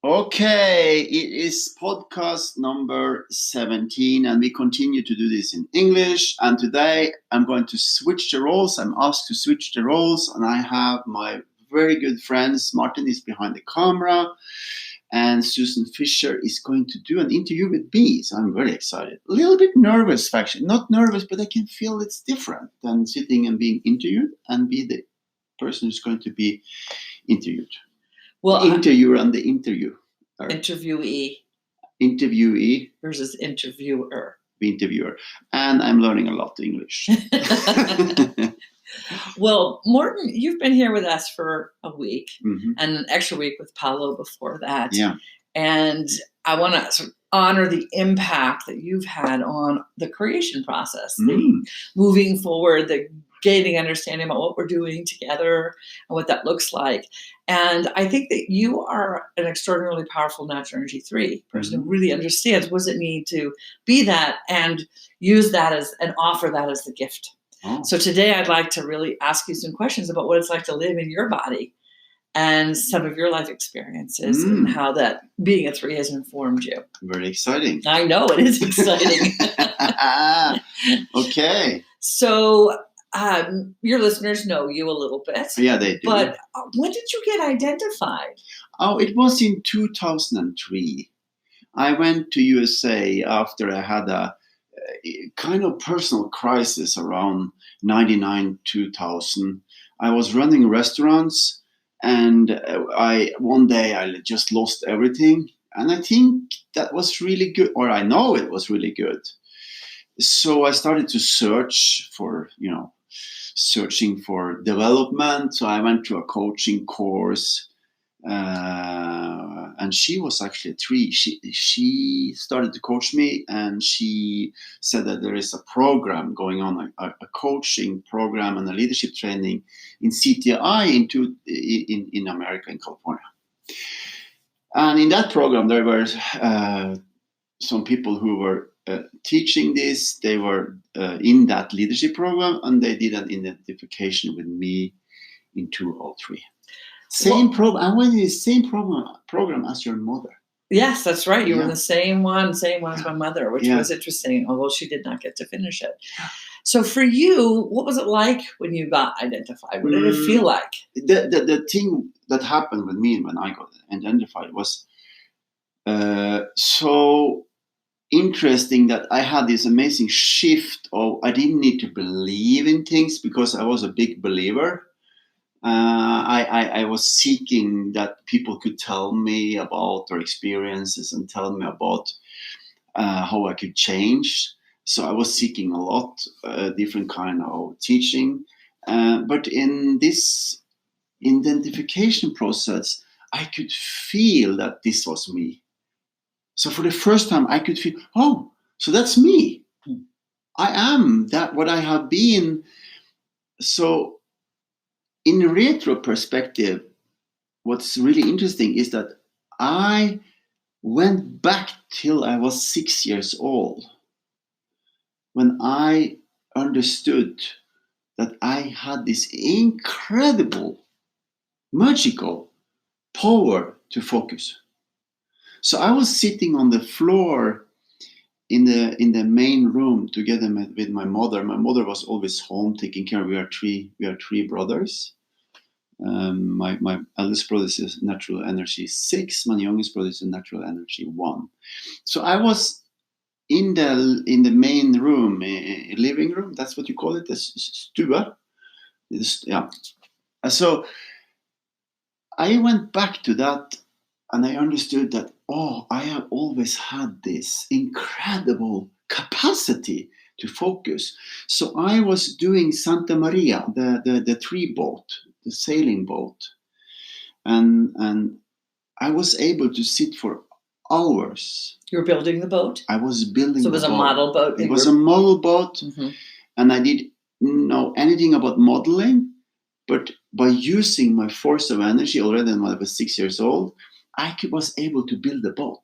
Okay, it is podcast number 17, and we continue to do this in English. And today I'm going to switch the roles. I'm asked to switch the roles, and I have my very good friends. Martin is behind the camera, and Susan Fisher is going to do an interview with me. So I'm very excited. A little bit nervous, actually. Not nervous, but I can feel it's different than sitting and being interviewed and be the person who's going to be interviewed. Well, the interviewer and the interview. Interviewee versus interviewer. The interviewer. And I'm learning a lot of English. Well, Morten, you've been here with us for a week and an extra week with Paolo before that. Yeah. And I want to sort of honor the impact that you've had on the creation process, the moving forward, the gaining understanding about what we're doing together and what that looks like. And I think that you are an extraordinarily powerful Natural Energy 3 person who really understands what does it mean to be that and use that as and offer that as the gift. Oh. So today I'd like to really ask you some questions about what it's like to live in your body and some of your life experiences and how that being a 3 has informed you. Very exciting. I know, it is exciting. Okay. So your listeners know you a little bit. Yeah, they do. But when did you get identified? Oh, it was in 2003. I went to USA after I had a kind of personal crisis around 99, 2000. I was running restaurants, and one day I just lost everything. And I think that was really good, or I know it was really good. So I started to search for, searching for development. So I went to a coaching course, and she was actually a 3. She started to coach me, and she said that there is a program going on, a coaching program and a leadership training in CTI in America, in California. And in that program, there were some people who were teaching this. They were in that leadership program, and they did an identification with me in 2003. Same program. I went in the same program as your mother. Yes, that's right. You were in the same one as my mother, which was interesting, although she did not get to finish it. So for you, what was it like when you got identified? What did it feel like? The thing that happened with me when I got identified was so interesting that I had this amazing shift of I didn't need to believe in things because I was a big believer. I was seeking that people could tell me about their experiences and tell me about how I could change. So I was seeking a lot, different kind of teaching. But in this identification process, I could feel that this was me. So for the first time, I could feel, oh, so that's me. I am that what I have been. So in a retro perspective, what's really interesting is that I went back till I was 6 years old when I understood that I had this incredible, magical power to focus. So I was sitting on the floor in the main room together with my mother. My mother was always home taking care. We are three brothers. My eldest brother is Natural Energy 6. My youngest brother is Natural Energy 1. So I was in the main room, living room. That's what you call it, the stue. Yeah. So I went back to that, and I understood that, I have always had this incredible capacity to focus. So I was doing Santa Maria, the 3 boat, the sailing boat. And I was able to sit for hours. You were building the boat? I was building the boat. So it was a model boat? It was a model boat. And I didn't know anything about modeling, but by using my force of energy already when I was 6 years old, I was able to build a boat.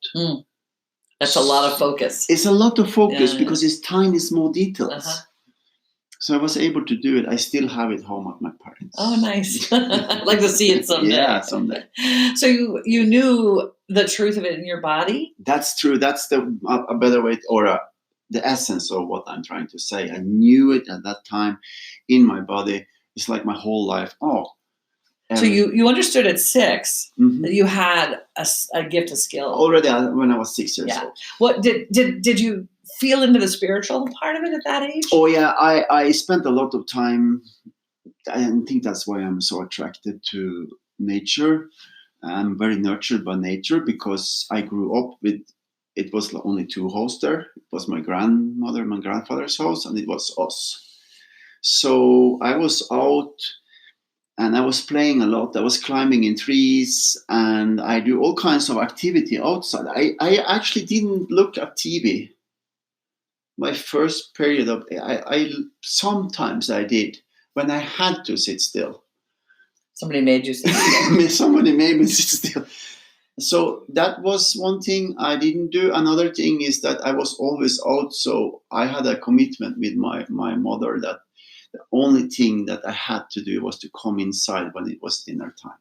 That's a lot of focus. It's a lot of focus because it's tiny, small details. So I was able to do it. I still have it home at my parents. Oh, nice. I'd like to see it someday. Yeah, someday. So you knew the truth of it in your body? That's true. That's a better way, or the essence of what I'm trying to say. I knew it at that time in my body. It's like my whole life. So you understood at 6 that you had a gift, a skill already when I was 6 years old. What did you feel into the spiritual part of it at that age? Oh yeah, I spent a lot of time. I think that's why I'm so attracted to nature. I'm very nurtured by nature because I grew up with. It was only 2 houses there. It was my grandmother, my grandfather's house, and it was us. So I was out. And I was playing a lot. I was climbing in trees, and I do all kinds of activity outside. I actually didn't look at TV. My first period of I sometimes I did when I had to sit still. Somebody made you sit still. Somebody made me sit still. So that was one thing I didn't do. Another thing is that I was always out. So I had a commitment with my mother that the only thing that I had to do was to come inside when it was dinner time,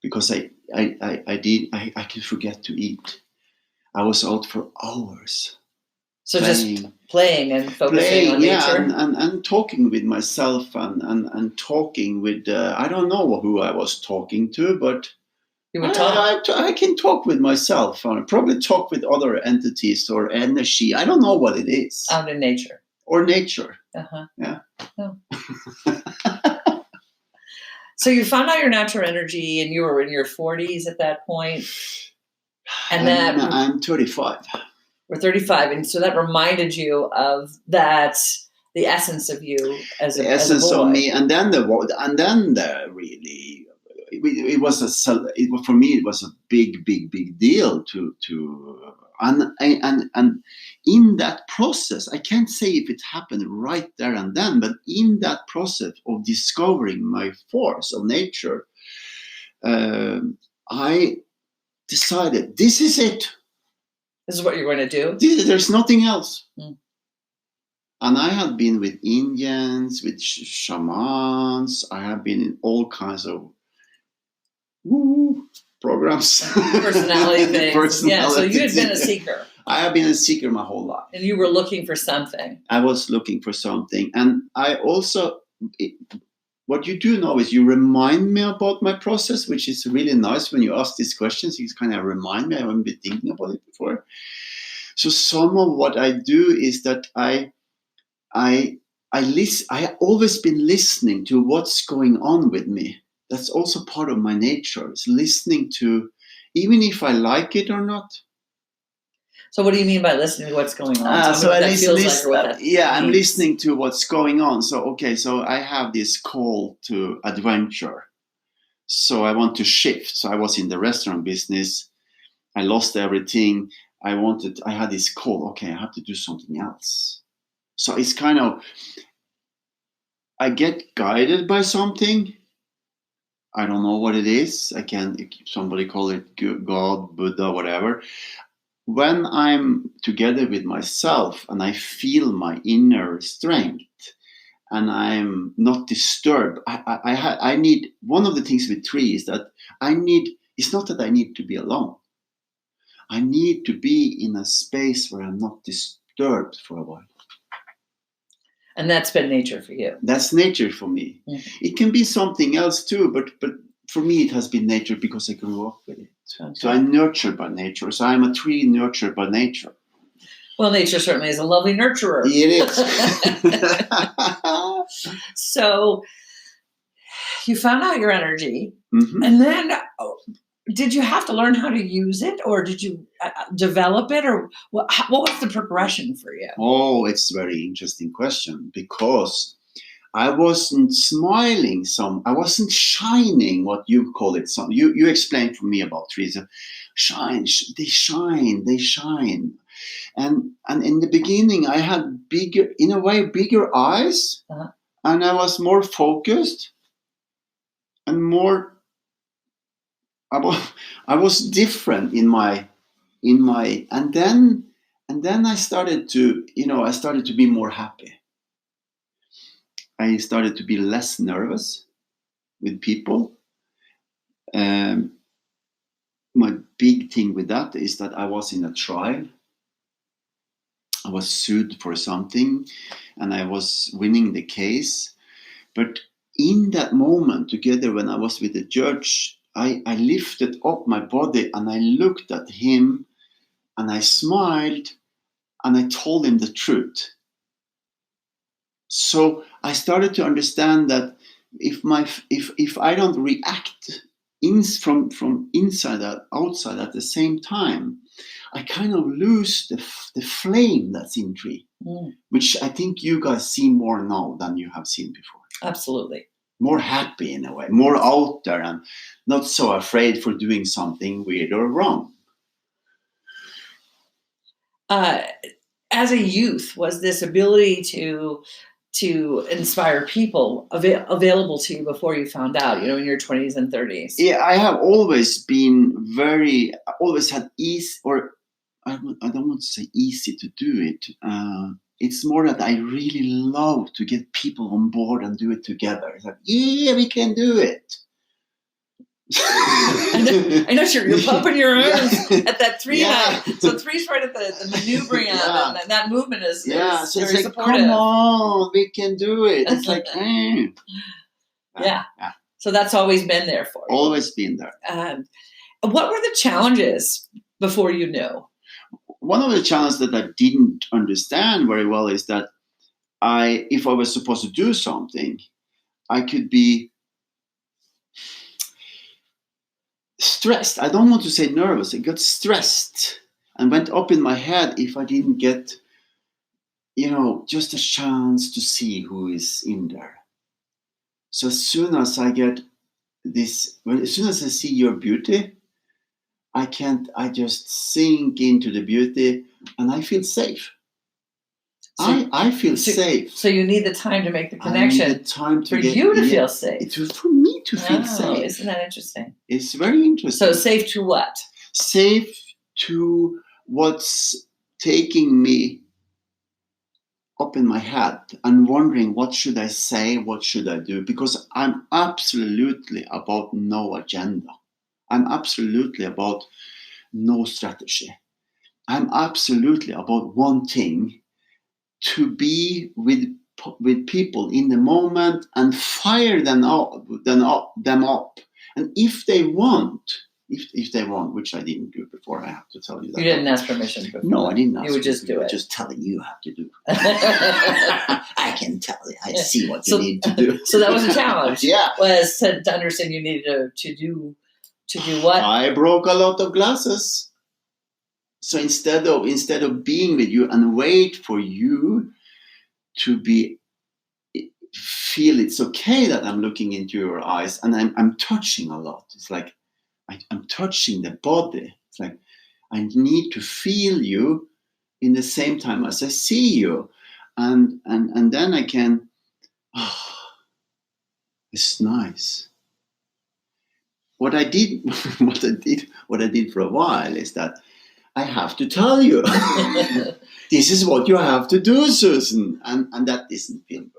because I could forget to eat. I was out for hours. So just playing and focusing on nature, and talking with myself and talking with I don't know who I was talking to, but you would talk. I can talk with myself. I probably talk with other entities or energy. I don't know what it is. Out in nature. Or nature. Yeah. Oh. So you found out your natural energy, and you were in your 40s at that point. And I'm 35. We're 35, and so that reminded you of that, the essence of you as a essence boy. Of me, and then for me it was a big deal to and in that process, I can't say if it happened right there and then, but in that process of discovering my force of nature, I decided this is it. This is what you're going to do? There's nothing else. And I have been with Indians, with shamans. I have been in all kinds of programs. Personality things. Yeah, so you had been a seeker. I have been a seeker my whole life. And you were looking for something. I was looking for something. And I also, what you do now is you remind me about my process, which is really nice when you ask these questions. You kind of remind me. I haven't been thinking about it before. So some of what I do is that I always been listening to what's going on with me. That's also part of my nature. It's listening to, even if I like it or not. So what do you mean by listening to what's going on? I'm listening to what's going on. So I have this call to adventure. So I want to shift. So I was in the restaurant business. I lost everything. I had this call. Okay, I have to do something else. So it's kind of, I get guided by something. I don't know what it is. Somebody call it God, Buddha, whatever. When I'm together with myself and I feel my inner strength and I'm not disturbed, I need, one of the things with tree is that it's not that I need to be alone. I need to be in a space where I'm not disturbed for a while. And that's been nature for you. That's nature for me. Mm-hmm. It can be something else too, but for me it has been nature because I grew up with it. Okay. So I'm nurtured by nature. So I'm a tree nurtured by nature. Well, nature certainly is a lovely nurturer. It is. So you found out your energy, and then did you have to learn how to use it, or did you develop it, or what was the progression for you? Oh, it's a very interesting question, because I wasn't smiling I wasn't shining, what you call it. You explained for me about trees. They shine. And in the beginning, I had bigger eyes, and I was more focused and more. I was different in my, and then I started to be more happy. I started to be less nervous with people. My big thing with that is that I was in a trial. I was sued for something and I was winning the case. But in that moment, together when I was with the judge, I lifted up my body and I looked at him and I smiled and I told him the truth. So I started to understand that if I don't react from inside and outside at the same time, I kind of lose the flame that's in me, which I think you guys see more now than you have seen before. Absolutely. More happy in a way, more out there and not so afraid for doing something weird or wrong. As a youth, was this ability to inspire people available to you before you found out, in your 20s and 30s? Yeah, I have always always had ease, or I don't want to say easy to do it. It's more that I really love to get people on board and do it together. It's like, yeah, we can do it. I know you're pumping your arms at that 3 Yeah. So 3's right at the maneuvering end, Yeah. and that movement is so very it's like, supportive. come on, we can do it. It's like, yeah. So that's always been there for you. Always been there. What were the challenges before you knew? One of the challenges that I didn't understand very well is that if I was supposed to do something, I could be stressed. I don't want to say nervous. I got stressed and went up in my head if I didn't get, just a chance to see who is in there. So as soon as I see your beauty, I just sink into the beauty and I feel safe. I feel safe. So you need the time to make the connection. I need the time for you to feel safe. For me to feel safe. Isn't that interesting? It's very interesting. So safe to what? Safe to what's taking me up in my head and wondering what should I say, what should I do? Because I'm absolutely about no agenda. I'm absolutely about no strategy. I'm absolutely about one thing: to be with people in the moment and fire them up. And if they want, which I didn't do before, I have to tell you that. You didn't ask permission before. No, I didn't ask. You would just do it. Just telling you how to do. I can tell you. I see what you need to do. So that was a challenge. Yeah, was to understand you needed to do what? I broke a lot of glasses. So instead of being with you and wait for you to feel it's okay that I'm looking into your eyes and I'm touching a lot. It's like I'm touching the body. It's like I need to feel you in the same time as I see you, and then I can. It's nice. What I did for a while is that I have to tell you, this is what you have to do, Susan, and that doesn't feel good.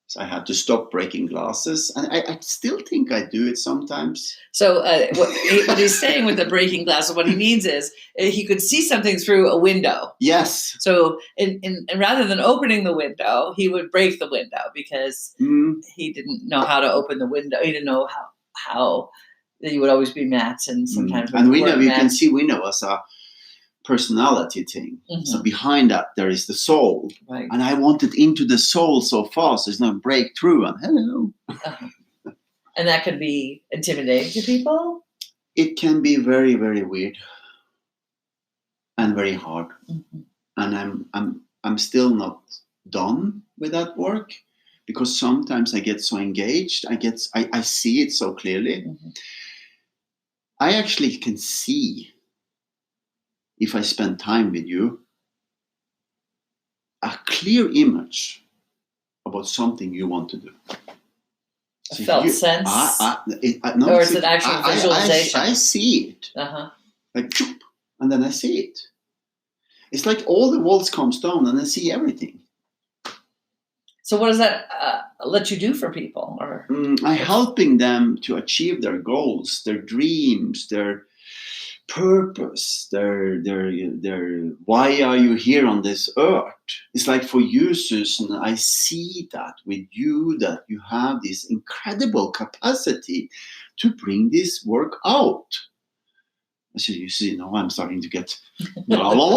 So I had to stop breaking glasses, and I still think I do it sometimes. So what he's saying with the breaking glasses, what he means is he could see something through a window. Yes. So and rather than opening the window, he would break the window because he didn't know how to open the window. He didn't know how you would always be matched, and sometimes and we can see window as a personality thing. Mm-hmm. So behind that there is the soul, right. And I wanted into the soul so fast there's no breakthrough. And hello. And that could be intimidating to people. It can be very, very weird and very hard. Mm-hmm. And I'm still not done with that work because sometimes I get so engaged. I see it so clearly. Mm-hmm. I actually can see, if I spend time with you, a clear image about something you want to do. So felt sense? Or is it actual visualization? I see it. Uh-huh. Like, and then I see it. It's like all the walls comes down and I see everything. So what does that let you do for people? Or I'm helping them to achieve their goals, their dreams, their purpose, their why are you here on this earth? It's like for you, Susan, I see that with you that you have this incredible capacity to bring this work out. So you see, now I'm starting to get well, I mean,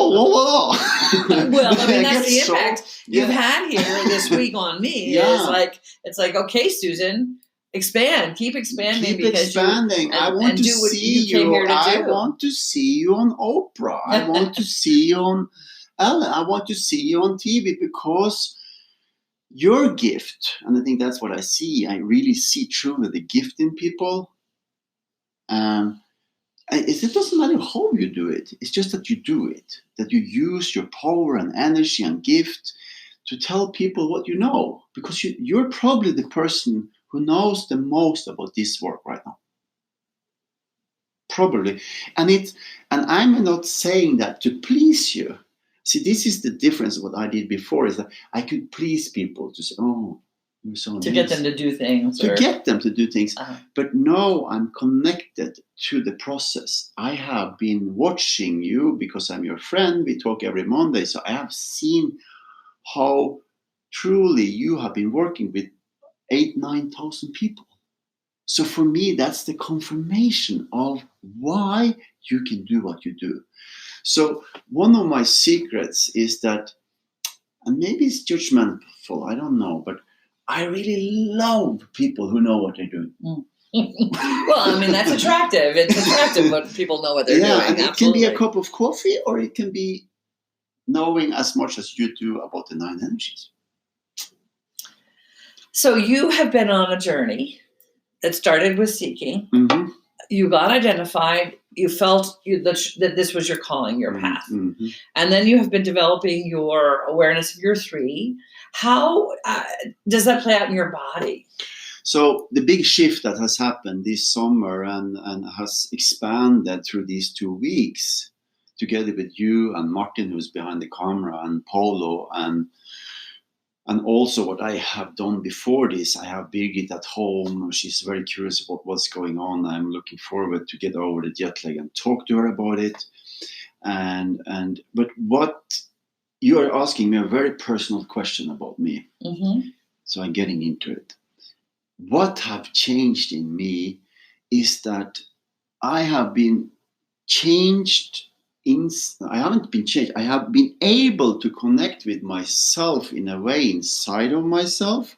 that's the impact you've had here this week on me. Yeah. It's like, okay, Susan, expand, keep expanding. Keep expanding. I want to see you. I want to see you on Oprah. I want to see you on Ellen. I want to see you on TV because your gift, and I think that's what I see. I really see truly the gift in people. It doesn't matter how you do it. It's just that you do it, that you use your power and energy and gift to tell people what you know, because you're probably the person who knows the most about this work right now. Probably. And I'm not saying that to please you. See, this is the difference of what I did before, is that I could please people to say, oh, you're so amazing. To get them to do things. Get them to do things. But no, I'm connected to the process. I have been watching you because I'm your friend. We talk every Monday. So I have seen how truly you have been working with 8,000-9,000 people. So for me, that's the confirmation of why you can do what you do. So one of my secrets is that, and maybe it's judgmental, I don't know, but I really love people who know what they're doing. Well, I mean, that's attractive. It's attractive when people know what they're doing. And it can be a cup of coffee, or it can be knowing as much as you do about the 9 energies. So you have been on a journey that started with seeking. Mm-hmm. You got identified. You felt that this was your calling, your path. Mm-hmm. And then you have been developing your awareness of your 3. How does that play out in your body? So the big shift that has happened this summer and has expanded through these 2 weeks, together with you and Martin, who's behind the camera, and Polo, and also what I have done before this. I have Birgit at home. She's very curious about what's going on. I'm looking forward to get over the jet lag and talk to her about it. But what you are asking me a very personal question about me. Mm-hmm. So I'm getting into it. What have changed in me is that I have been changed. I haven't been changed. I have been able to connect with myself in a way inside of myself.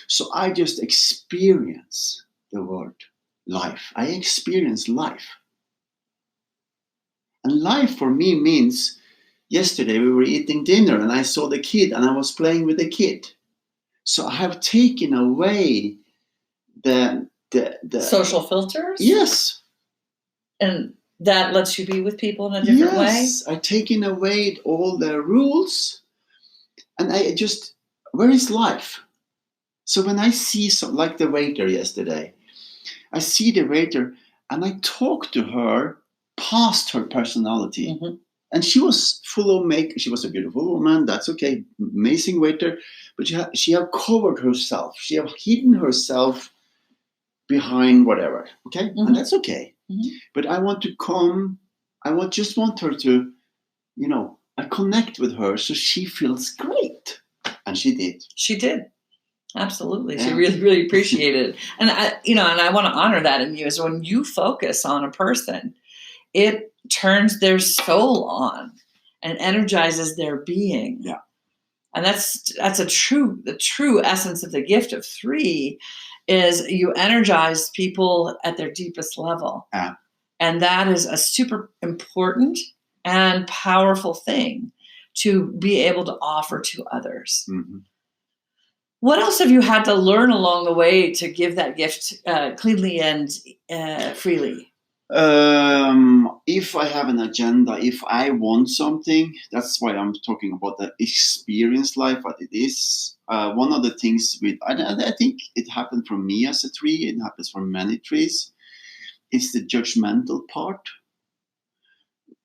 So I just experience the word life. I experience life. And life for me means, yesterday we were eating dinner and I saw the kid and I was playing with the kid. So I have taken away the social filters? Yes. And that lets you be with people in a different way? Yes, I've taken away all the rules, and where is life? So when I see like the waiter yesterday, I see the waiter and I talk to her past her personality. Mm-hmm. And she was full of makeup. She was a beautiful woman, that's okay, amazing waiter, but she had covered herself. She had hidden herself behind whatever, okay? Mm-hmm. And that's okay. Mm-hmm. But I want to just want her to, I connect with her so she feels great. And she did. She did. Absolutely. Yeah. She really, really appreciated it. And I want to honor that in you, is when you focus on a person, it turns their soul on and energizes their being. Yeah. And that's the true essence of the gift of 3 is you energize people at their deepest level. Yeah. And that is a super important and powerful thing to be able to offer to others. Mm-hmm. What else have you had to learn along the way to give that gift cleanly and freely? If I have an agenda, if I want something, that's why I'm talking about the experience life, what it is. One of the things I think it happened for me as a 3, it happens for many 3s, it's the judgmental part.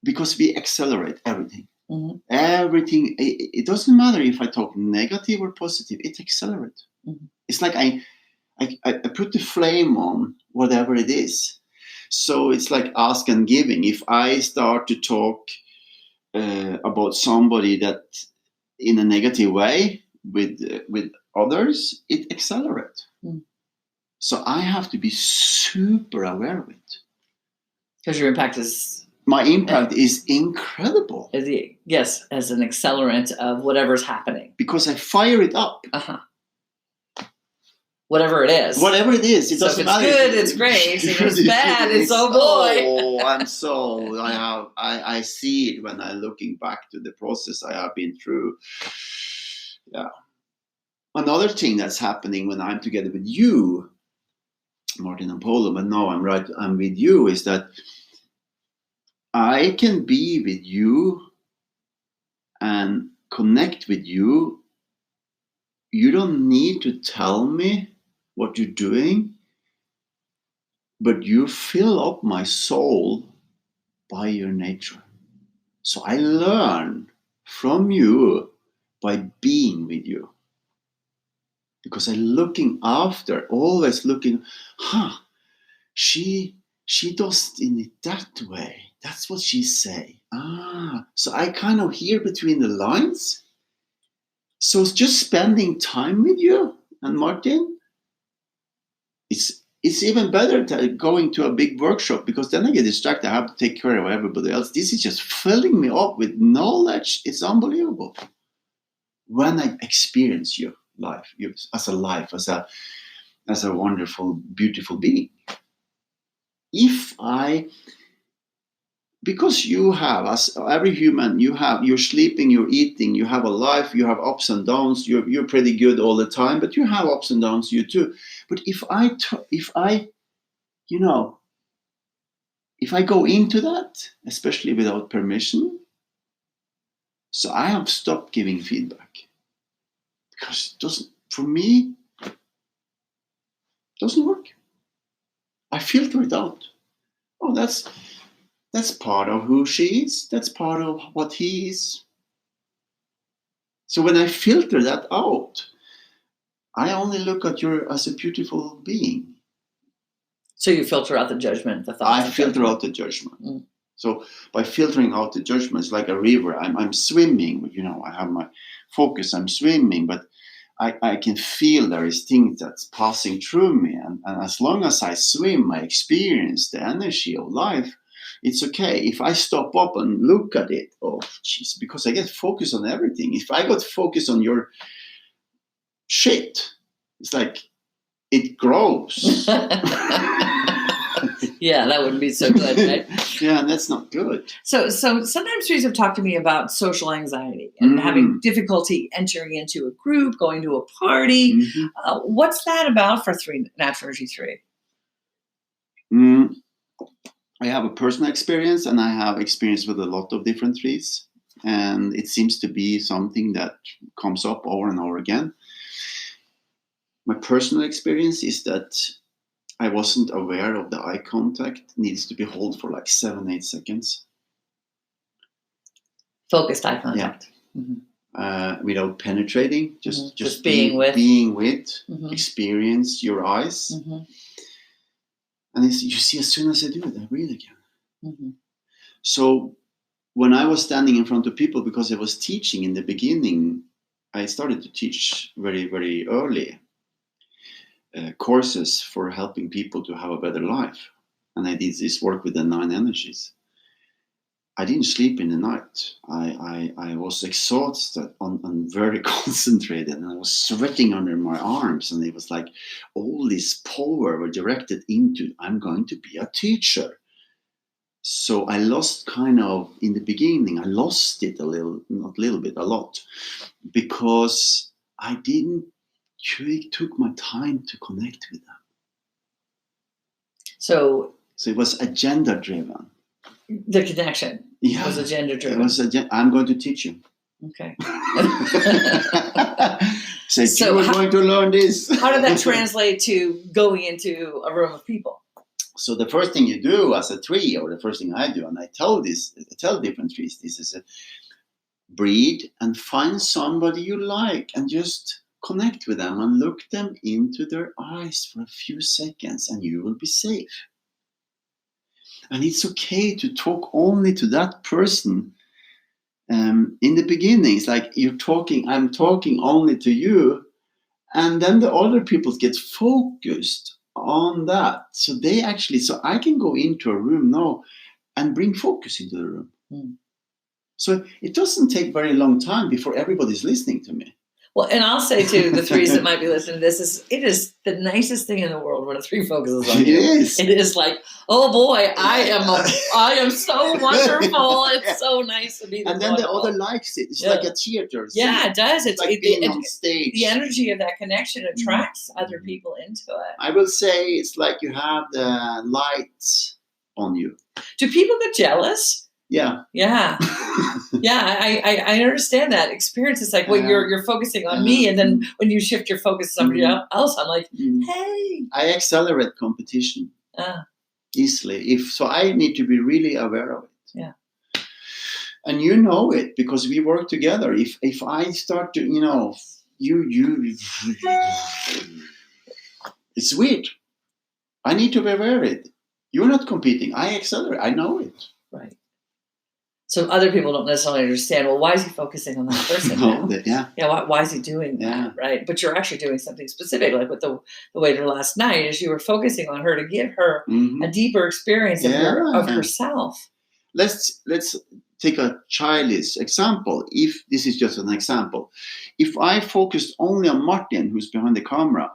Because we accelerate everything. Mm-hmm. Everything, it doesn't matter if I talk negative or positive, it accelerates. Mm-hmm. It's like I put the flame on whatever it is. So it's like ask and giving. If I start to talk about somebody that in a negative way with others, it accelerates. Mm. So I have to be super aware of it. Because your impact is... My impact is incredible. Yes, as an accelerant of whatever's happening. Because I fire it up. Uh-huh. Whatever it is. Whatever it is, it doesn't matter. If it's good, it's great. If it's bad, it's oh boy. I see it when I'm looking back to the process I have been through. Yeah. Another thing that's happening when I'm together with you, Martin and Polo, but now I'm with you, is that I can be with you and connect with you. You don't need to tell me what you're doing, but you fill up my soul by your nature. So I learn from you by being with you. Because I'm looking after, always looking, she does it in that way. That's what she say. So I kind of hear between the lines. So it's just spending time with you and Martin. It's even better than going to a big workshop, because then I get distracted. I have to take care of everybody else. This is just filling me up with knowledge. It's unbelievable. When I experience your life, you as a life, as a wonderful, beautiful being. Because you have, as every human, you're sleeping, you're eating, you have a life, you have ups and downs. You're pretty good all the time, but you have ups and downs, you too. But if I go into that, especially without permission, so I have stopped giving feedback, because it doesn't, for me, doesn't work. I filter it out. Oh, that's part of who she is. That's part of what he is. So when I filter that out, I only look at you as a beautiful being. So you filter out the judgment, the thoughts. I filter out the judgment. Mm. So by filtering out the judgment, it's like a river. I'm swimming. I have my focus. I'm swimming, but I can feel there is things that's passing through me. And as long as I swim, I experience the energy of life. It's okay. If I stop up and look at it, because I get focused on everything. If I got focused on your shit, it's like it grows. Yeah, that wouldn't be so good, right? Yeah, that's not good. So sometimes trees have talked to me about social anxiety and having difficulty entering into a group, going to a party. Mm-hmm. What's that about for Natural Energy 3? I have a personal experience, and I have experience with a lot of different trees. And it seems to be something that comes up over and over again. My personal experience is that I wasn't aware of the eye contact needs to be held for like 7-8 seconds. Focused eye contact. Yeah. Mm-hmm. Without penetrating, just being with, mm-hmm. Experience your eyes. Mm-hmm. And you see, as soon as I do it, I breathe again. Mm-hmm. So when I was standing in front of people, because I was teaching in the beginning, I started to teach very, very early. Courses for helping people to have a better life. And I did this work with the 9 energies. I didn't sleep in the night. I was exhausted and very concentrated, and I was sweating under my arms, and it was like all this power were directed into, I'm going to be a teacher. So I lost kind of, in the beginning, I lost it a lot, because I didn't took my time to connect with them. So it was agenda driven. The connection was agenda driven. It was I'm going to teach you. Okay. So you were going to learn this. How did that translate to going into a room of people? So the first thing you do as a tree, or the first thing I do, and I tell different trees, this is breathe and find somebody you like and just connect with them and look them into their eyes for a few seconds and you will be safe. And it's okay to talk only to that person. In the beginning, it's like I'm talking only to you, and then the other people get focused on that. So I can go into a room now and bring focus into the room. Mm. So it doesn't take very long time before everybody's listening to me. Well, and I'll say to the threes that might be listening to this, it is the nicest thing in the world when a three focuses on you. It is like, oh boy, I am so wonderful. It's so nice to be. And then the other likes it. It's like a theater. Yeah, it does. It's like being on stage. The energy of that connection attracts other people into it. I will say it's like you have the lights on you. Do people get jealous? Yeah. Yeah. Yeah, I understand that experience. It's like when you're focusing on me, and then when you shift your focus to somebody else, I'm like, hey. I accelerate competition easily. So I need to be really aware of it. Yeah. And you know it because we work together. If I start to, it's weird. I need to be aware of it. You're not competing. I accelerate. I know it. Right. So other people don't necessarily understand, well, why is he focusing on that person? Why is he doing that, right? But you're actually doing something specific, like with the waiter last night, is you were focusing on her to give her a deeper experience of herself. Let's take a childish example. If this is just an example, if I focused only on Martin, who's behind the camera,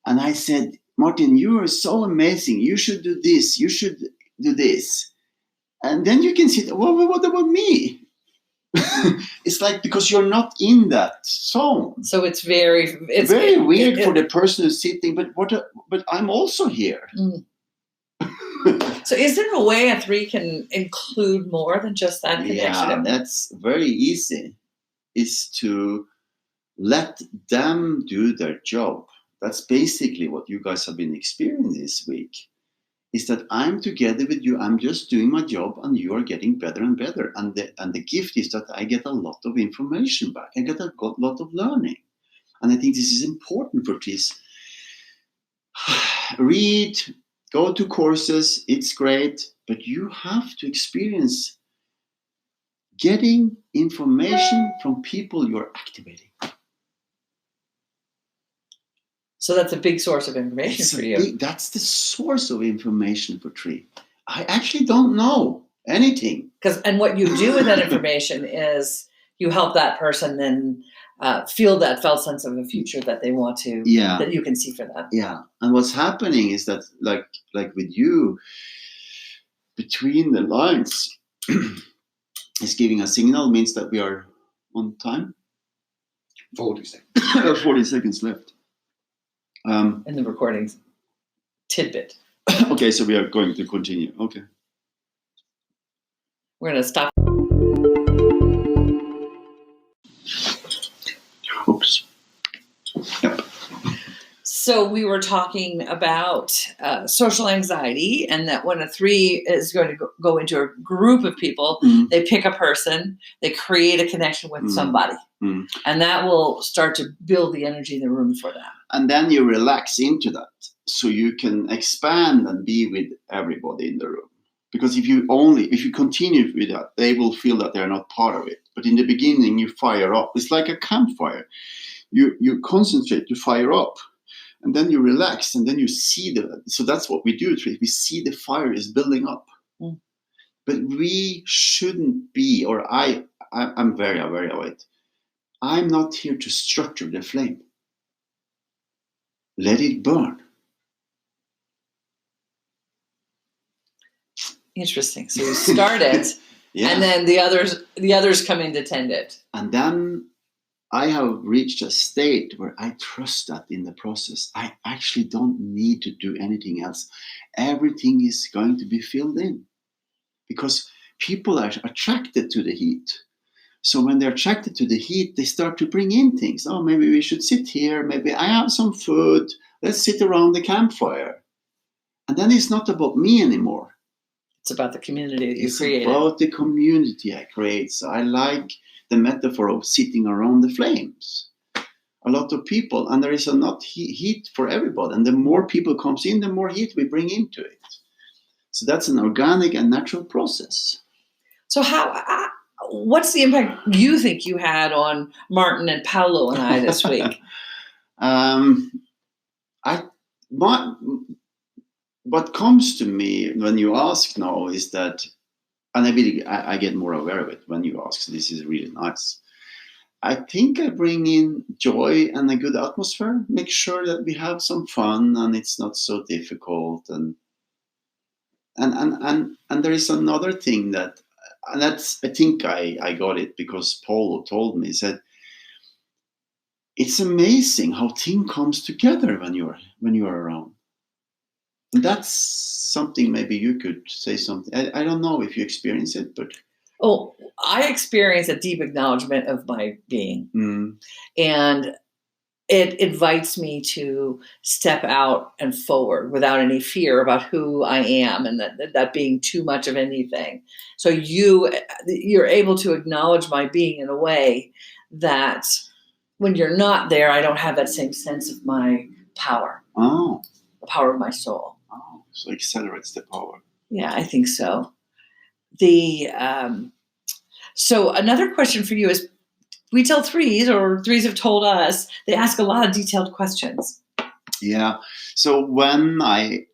and I said, Martin, you are so amazing. You should do this. You should do this. And then you can see, well, what about me? It's like because you're not in that zone. So it's very weird for the person who's sitting. But I'm also here. So is there a way a three can include more than just that connection? Yeah, that's very easy. Is to let them do their job. That's basically what you guys have been experiencing this week. Is that I'm together with you, I'm just doing my job, and you are getting better and better. And the gift is that I get a lot of information back. I get a lot of learning. And I think this is important for this. Read, go to courses, it's great, but you have to experience getting information from people you're activating. So that's a big source of information for you. That's the source of information for three. I actually don't know anything. And what you do with that information is you help that person then feel that felt sense of a future that they want to, that you can see for them. Yeah. And what's happening is that, like with you, between the lines, is giving a signal means that we are on time. 40 seconds. 40 seconds left. And the recording's tidbit. Okay, so we are going to continue. Okay. We're going to stop. Oops. Yep. So we were talking about social anxiety, and that when a three is going to go into a group of people, they pick a person, they create a connection with somebody. And that will start to build the energy in the room for them. And then you relax into that so you can expand and be with everybody in the room. Because if you continue with that, they will feel that they're not part of it. But in the beginning, you fire up. It's like a campfire. You concentrate to fire up. And then you relax, and then you see so that's what we do. We see the fire is building up. But we shouldn't be, or I'm very aware of it. I'm not here to structure the flame. Let it burn. Interesting. So you start it, and then the others come in to tend it. And then I have reached a state where I trust that in the process. I actually don't need to do anything else. Everything is going to be filled in. Because people are attracted to the heat. So when they're attracted to the heat, they start to bring in things. Oh, maybe we should sit here. Maybe I have some food. Let's sit around the campfire. And then it's not about me anymore. It's about the community that you It's created. about the community I create. So I like the metaphor of sitting around the flames. A lot of people, and there is enough heat for everybody. And the more people comes in, the more heat we bring into it. So that's an organic and natural process. So what's the impact you think you had on Martin and Paolo and I this week? What comes to me when you ask now is that, and I get more aware of it when you ask, so this is really nice. I think I bring in joy and a good atmosphere, make sure that we have some fun and it's not so difficult. And there is another thing that, and that's, I think I got it because Paolo told me, he said, it's amazing how team comes together when you're around. And that's something maybe you could say something. I don't know if you experience it, but. Oh, I experience a deep acknowledgement of my being. And it invites me to step out and forward without any fear about who I am and that being too much of anything. So you're able to acknowledge my being in a way that when you're not there, I don't have that same sense of my power. Oh. The power of my soul. Oh, so it accelerates the power. Yeah, I think so. So another question for you is, we tell threes, or threes have told us, they ask a lot of detailed questions. Yeah. So when I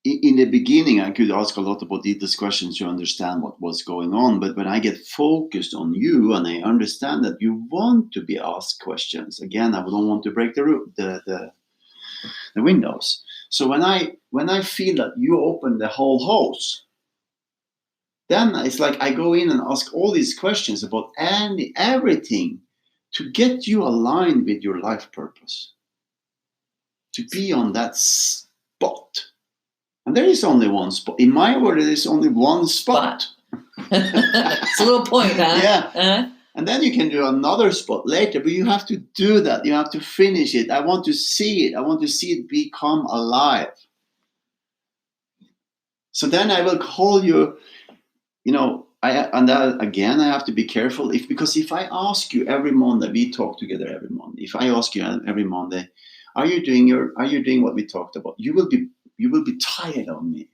in the beginning, I could ask a lot about detailed questions to understand what was going on. But when I get focused on you and I understand that you want to be asked questions, again, I don't want to break the windows. So when I feel that you open the whole house, then it's like I go in and ask all these questions about everything to get you aligned with your life purpose. To be on that spot. And there is only one spot. In my world, there is only one spot. It's a little point, huh? Yeah. Uh-huh. And then you can do another spot later, but you have to do that. You have to finish it. I want to see it. I want to see it become alive. So then I will call you, I have to be careful because if I ask you every Monday, we talk together every Monday. If I ask you every Monday, are you doing what we talked about? You will be tired of me.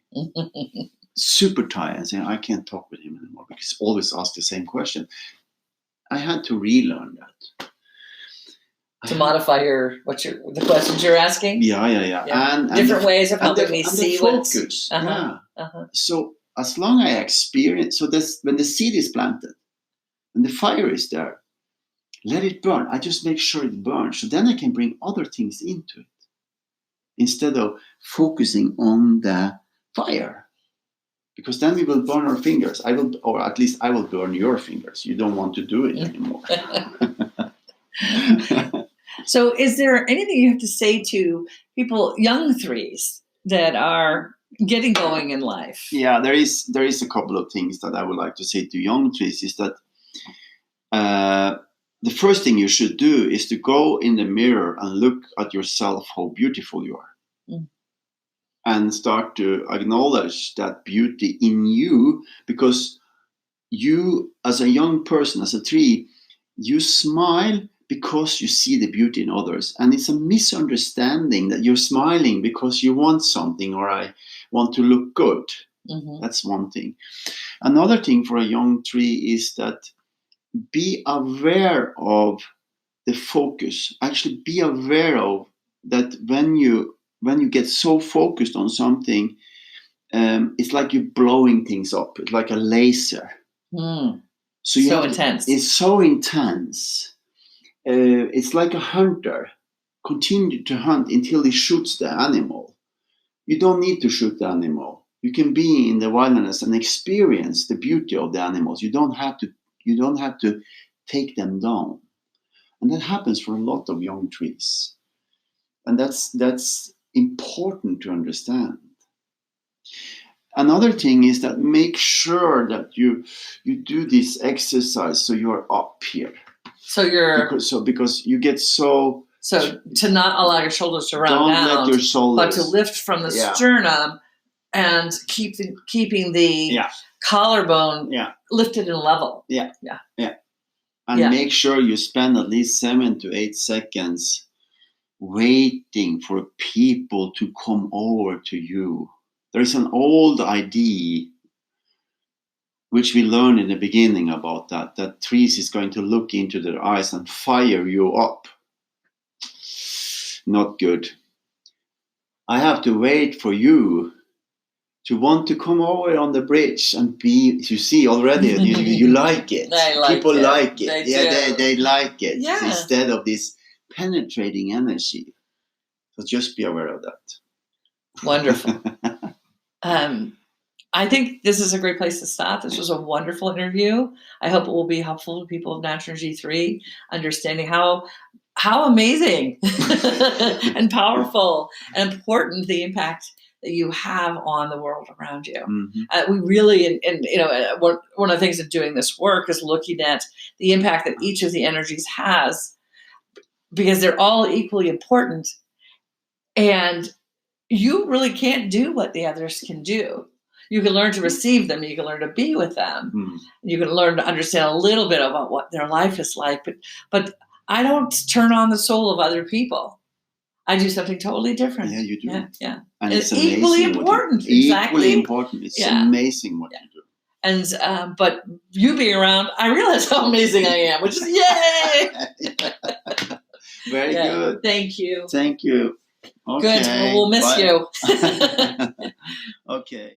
Super tired and saying, I can't talk with him anymore because he always asks the same question. I had to relearn that. To modify the questions you're asking? Yeah. And different ways of helping me see what's focus. Uh-huh. Uh-huh. So as long as I experience, when the seed is planted and the fire is there, let it burn. I just make sure it burns. So then I can bring other things into it instead of focusing on the fire. Because then we will burn our fingers. I will burn your fingers. You don't want to do it anymore. So is there anything you have to say to people, young threes, that are getting going in life? Yeah, there is a couple of things that I would like to say to young threes is that the first thing you should do is to go in the mirror and look at yourself, how beautiful you are. And start to acknowledge that beauty in you, because you, as a young person, as a tree, you smile because you see the beauty in others. And it's a misunderstanding that you're smiling because you want something, or I want to look good. Mm-hmm. That's one thing. Another thing for a young tree is that be aware of the focus. Actually be aware of that when you get so focused on something, it's like you're blowing things up. It's like a laser. So intense. It's so intense. It's like a hunter. Continue to hunt until he shoots the animal. You don't need to shoot the animal. You can be in the wilderness and experience the beauty of the animals. You don't have to take them down. And that happens for a lot of young trees. And that's important to understand. Another thing is that make sure that you do this exercise so you're up here. So you're because you get so to not allow your shoulders to run down, let your shoulders, but to lift from the sternum and keeping the collarbone lifted and level. And make sure you spend at least 7 to 8 seconds waiting for people to come over to you. There's an old idea which we learned in the beginning about that trees is going to look into their eyes and fire you up. Not good. I have to wait for you to want to come over on the bridge and be, you see already, you like it. People like it. They like it. Yeah. Instead of this penetrating energy. So just be aware of that. Wonderful. I think this is a great place to stop. This was a wonderful interview. I hope it will be helpful to people of Natural Energy 3, understanding how amazing and powerful and important the impact that you have on the world around you. Mm-hmm. We really, and one of the things of doing this work is looking at the impact that each of the energies has, because they're all equally important. And you really can't do what the others can do. You can learn to receive them. You can learn to be with them. Mm. You can learn to understand a little bit about what their life is like. But I don't turn on the soul of other people. I do something totally different. Yeah, you do. Yeah. And it's equally important. Equally important. It's amazing what you do. And but you being around, I realize how amazing I am, which is yay! Very good. Thank you. Thank you. Okay. Good. Well, we'll miss you. Okay.